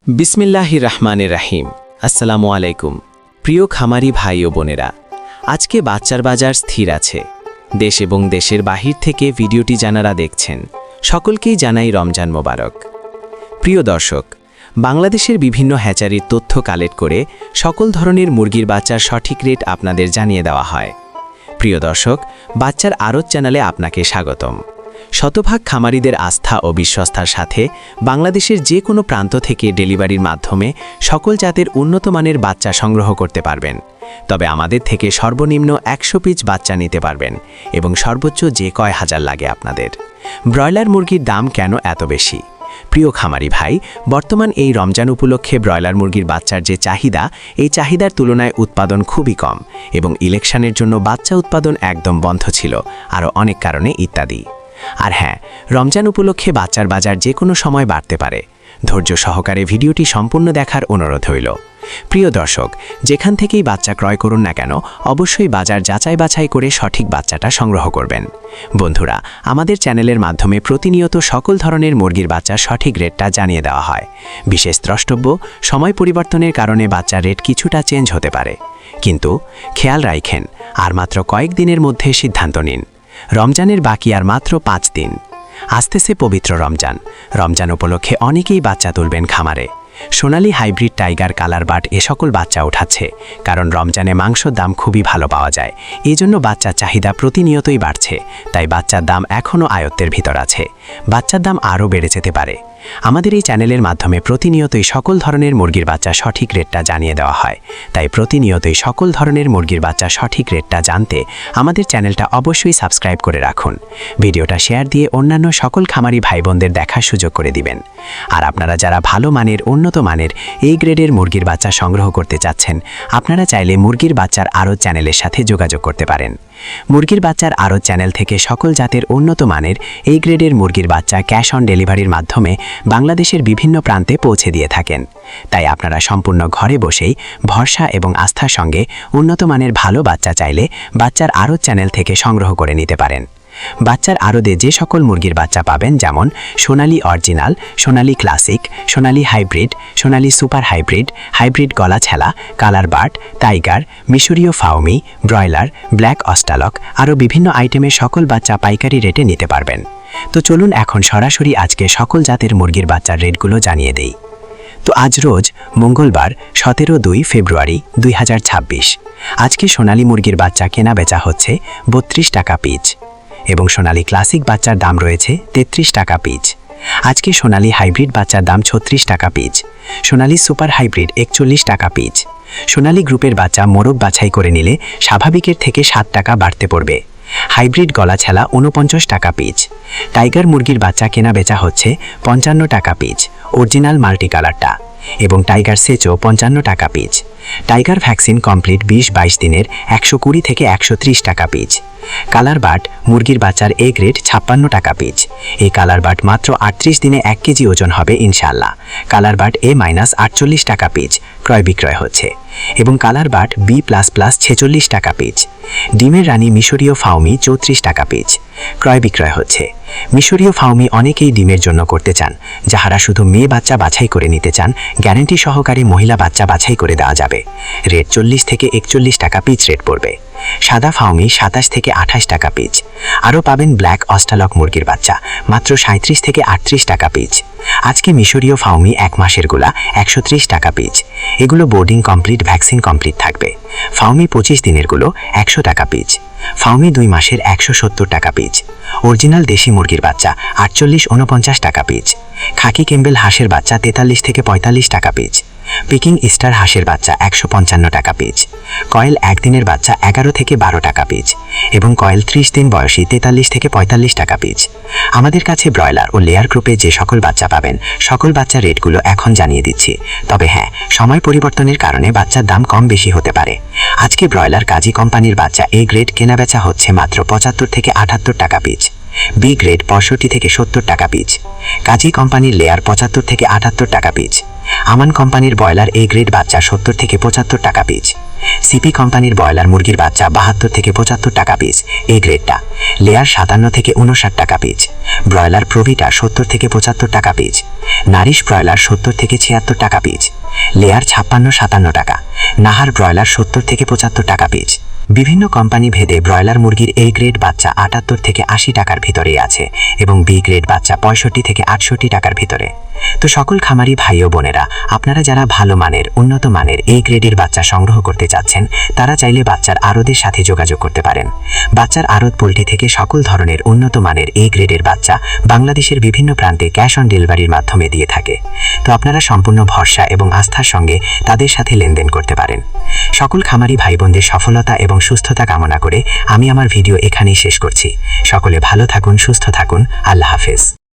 বিসমিল্লাহির রহমানির রাহিম। আসসালামু আলাইকুম প্রিয় খামারি ভাই ও বোনেরা, আজকে বাচ্চার বাজার স্থির আছে। দেশ এবং দেশের বাহির থেকে ভিডিওটি যারা দেখছেন সকলকেই জানাই রমজান মোবারক। প্রিয় দর্শক, বাংলাদেশের বিভিন্ন হ্যাচারির তথ্য কালেক্ট করে সকল ধরনের মুরগির বাচ্চার সঠিক রেট আপনাদের জানিয়ে দেওয়া হয়। প্রিয় দর্শক, বাচ্চার আড়ত চ্যানেলে আপনাকে স্বাগতম। শতভাগ খামারিদের আস্থা ও বিশ্বস্তার সাথে বাংলাদেশের যে কোনো প্রান্ত থেকে ডেলিভারির মাধ্যমে সকল জাতের উন্নত মানের বাচ্চা সংগ্রহ করতে পারবেন। তবে আমাদের থেকে সর্বনিম্ন 100 পিস বাচ্চা নিতে পারবেন এবং সর্বোচ্চ যে কয় হাজার লাগে আপনাদের। ব্রয়লার মুরগির দাম কেন এত বেশি? প্রিয় খামারি ভাই, বর্তমান এই রমজান উপলক্ষে ব্রয়লার মুরগির বাচ্চার যে চাহিদা, এই চাহিদার তুলনায় উৎপাদন খুবই কম এবং ইলেকশনের জন্য বাচ্চা উৎপাদন একদম বন্ধ ছিল, আরও অনেক কারণে ইত্যাদি। আর হ্যাঁ, রমজান উপলক্ষে বাচ্চার বাজার যে কোনো সময় বাড়তে পারে। ধৈর্য সহকারে ভিডিওটি সম্পূর্ণ দেখার অনুরোধ হইল। প্রিয় দর্শক, যেখান থেকেই বাচ্চা ক্রয় করুন না কেন, অবশ্যই বাজার যাচাই বাছাই করে সঠিক বাচ্চাটা সংগ্রহ করবেন। বন্ধুরা, আমাদের চ্যানেলের মাধ্যমে প্রতিনিয়ত সকল ধরনের মুরগির বাচ্চার সঠিক রেটটা জানিয়ে দেওয়া হয়। বিশেষ দ্রষ্টব্য, সময় পরিবর্তনের কারণে বাচ্চার রেট কিছুটা চেঞ্জ হতে পারে, কিন্তু খেয়াল রাখেন আর মাত্র কয়েকদিনের মধ্যে সিদ্ধান্ত নিন। রমজানের বাকি আর মাত্র 5 দিন। আসতেছে পবিত্র রমজান। রমজান উপলক্ষে অনেকেই বাচ্চা তুলবেন খামারে। সোনালী হাইব্রিড টাইগার কালার বাট এ সকল বাচ্চা ওঠাচ্ছে, কারণ রমজানে মাংসর দাম খুবই ভালো পাওয়া যায়। এই জন্য বাচ্চার চাহিদা প্রতিনিয়তই বাড়ছে, তাই বাচ্চার দাম এখনও আয়ত্তের ভিতর আছে। বাচ্চার দাম আরও বেড়ে যেতে পারে। আমাদের এই চ্যানেলের মাধ্যমে প্রতিনিয়তই সকল ধরনের মুরগির বাচ্চা সঠিক রেটটা জানিয়ে দেওয়া হয়, তাই প্রতিনিয়তই সকল ধরনের মুরগির বাচ্চা সঠিক রেটটা জানতে আমাদের চ্যানেলটা অবশ্যই সাবস্ক্রাইব করে রাখুন। ভিডিওটা শেয়ার দিয়ে অন্যান্য সকল খামারি ভাই বোনদের দেখার সুযোগ করে দিবেন। আর আপনারা যারা ভালো মানের, উন্নত মানের এই গ্রেডের মুরগির বাচ্চা সংগ্রহ করতে চাচ্ছেন, আপনারা চাইলে মুরগির বাচ্চার আড়ত চ্যানেলের সাথে যোগাযোগ করতে পারেন। মুরগির বাচ্চার আড়ত চ্যানেল থেকে সকল জাতের উন্নত মানের এই গ্রেডের মুরগির বাচ্চা ক্যাশ অন ডেলিভারির মাধ্যমে বাংলাদেশের বিভিন্ন প্রান্তে পৌঁছে দিয়ে থাকেন। তাই আপনারা সম্পূর্ণ ঘরে বসেই ভরসা এবং আস্থার সঙ্গে উন্নত মানের ভালো বাচ্চা চাইলে বাচ্চার আড়ত চ্যানেল থেকে সংগ্রহ করে নিতে পারেন। বাচ্চার আড়তে যে সকল মুরগির বাচ্চা পাবেন, যেমন সোনালী অরিজিনাল, সোনালী ক্লাসিক, সোনালী হাইব্রিড, সোনালী সুপার হাইব্রিড, হাইব্রিড গলা ছেলা, কালার বাট, টাইগার, মিশরীয় ফাউমি, ব্রয়লার, ব্ল্যাক অস্টালক, আরও বিভিন্ন আইটেমের সকল বাচ্চা পাইকারি রেটে নিতে পারবেন। তো চলুন এখন সরাসরি আজকে সকল জাতের মুরগির বাচ্চার রেটগুলো জানিয়ে দেই। তো আজ রোজ মঙ্গলবার 17 ফেব্রুয়ারি 2026। আজকে সোনালী মুরগির বাচ্চা কেনা বেচা হচ্ছে 32 টাকা পিচ এবং সোনালী ক্লাসিক বাচ্চার দাম রয়েছে 33 টাকা পিচ। আজকে সোনালী হাইব্রিড বাচ্চার দাম 36 টাকা পিচ, সোনালী সুপার হাইব্রিড 41 টাকা পিচ। সোনালী গ্রুপের বাচ্চা মোরগ বাছাই করে নিলে স্বাভাবিকের থেকে 7 টাকা বাড়তে পড়বে। হাইব্রিড গলা ছেলা 49 টাকা পিচ। টাইগার মুরগির বাচ্চা কেনা বেচা হচ্ছে 55 টাকা পিচ, অরিজিনাল মাল্টি কালারটা, এবং টাইগার সেচও 55 টাকা পিচ। টাইগার ভ্যাকসিন কমপ্লিট 20-22 দিনের 120 থেকে 130 টাকা পিচ। কালার বাট মুরগির বাচ্চার এ গ্রেড 56 টাকা পিচ। এই কালার বাট মাত্র 38 দিনে 1 কেজি ওজন হবে ইনশাল্লাহ। কালার বাট A-48 টাকা পিচ ক্রয় বিক্রয় হচ্ছে, এবং কালার বাট B++ 46 টাকা পিচ। ডিমের রানী মিশরীয় ফাউমি 34 টাকা পিচ ক্রয় বিক্রয় হচ্ছে। মিশরীয় ফাউমি অনেকেই ডিমের জন্য করতে চান, যাহারা শুধু মেয়ে বাচ্চা বাছাই করে নিতে চান, গ্যারান্টি সহকারে মহিলা বাচ্চা বাছাই করে দেওয়া যাবে। রেট 40 থেকে 41 টাকা পিচ রেট পড়বে। সাদা ফাউমি 27 থেকে 28 টাকা পিচ। আরও পাবেন ব্ল্যাক অস্টালক মুরগির বাচ্চা মাত্র 37 থেকে 38 টাকা পিচ। আজকে মিশরীয় ফাউমি 1 মাসের গুলা 130 টাকা পিচ। এগুলো বোর্ডিং কমপ্লিট, ভ্যাকসিন কমপ্লিট থাকবে। ফাউমি 25 দিনের গুলো 100 টাকা পিচ। ফাউমি 2 মাসের 170 টাকা পিচ। অরিজিনাল দেশি মুরগির বাচ্চা 48-49 টাকা পিচ। খাকি কেম্বেল হাঁসের বাচ্চা 43 থেকে 45 টাকা পিচ। পিকিং স্টার হাঁসের বাচ্চা 155 টাকা পিচ। কয়েল 1 দিনের বাচ্চা 11 থেকে 12 টাকা পিচ, এবং কয়েল 30 দিন বয়সী 43 থেকে 45 টাকা পিচ। আমাদের কাছে ব্রয়লার ও লেয়ার গ্রুপে যে সকল বাচ্চা পাবেন, সকল বাচ্চার রেটগুলো এখন জানিয়ে দিচ্ছি। তবে হ্যাঁ, সময় পরিবর্তনের কারণে বাচ্চার দাম কম বেশি হতে পারে। আজকে ব্রয়লার কাজী কোম্পানির বাচ্চা এ গ্রেড কেনা বেচা হচ্ছে মাত্র 75 থেকে 78 টাকা পিচ। বি গ্রেড 65 থেকে 70 টাকা পিচ, কাজী কোম্পানির লেয়ার 75 থেকে 78 টাকা পিচ, আমান কোম্পানির ব্রয়লার এ গ্রেড বাচ্চা 70 থেকে 75 টাকা পিচ, সিপি কোম্পানির ব্রয়লার মুরগির বাচ্চা 72 থেকে 75 টাকা পিচ এ গ্রেডটা, লেয়ার 57 থেকে 59 টাকা পিচ, ব্রয়লার প্রভিটা 70 থেকে 75 টাকা পিচ, নারিশ ব্রয়লার 70 থেকে 76 টাকা পিচ, লেয়ার 56-57 টাকা, নাহার ব্রয়লার 70 থেকে 75 টাকা পিচ। বিভিন্ন কোম্পানি ভেদে ব্রয়লার মুরগির এ গ্রেড বাচ্চা 78 থেকে 80 টাকার ভিতরেই আছে এবং বি গ্রেড বাচ্চা 65 থেকে 68 টাকার ভিতরে। তো সকল খামারি ভাই ও বোনেরা, আপনারা যারা ভালো মানের উন্নত মানের এ গ্রেডের বাচ্চা সংগ্রহ করতে চাচ্ছেন, তারা চাইলে বাচ্চার আড়তের সাথে যোগাযোগ করতে পারেন। বাচ্চার আড়ত পোল্ট্রি থেকে সকল ধরনের উন্নত মানের এ গ্রেডের বাচ্চা বাংলাদেশের বিভিন্ন প্রান্তে ক্যাশ অন ডেলিভারির মাধ্যমে দিয়ে থাকে। তো আপনারা সম্পূর্ণ ভরসা এবং আস্থার সঙ্গে তাদের সাথে লেনদেন করতে পারেন। সকল খামারি ভাই বোনদের সফলতা এবং সুস্থতা কামনা করে আমি আমার ভিডিও এখানেই শেষ করছি। সকলে ভালো থাকুন, সুস্থ থাকুন। আল্লাহ হাফেজ।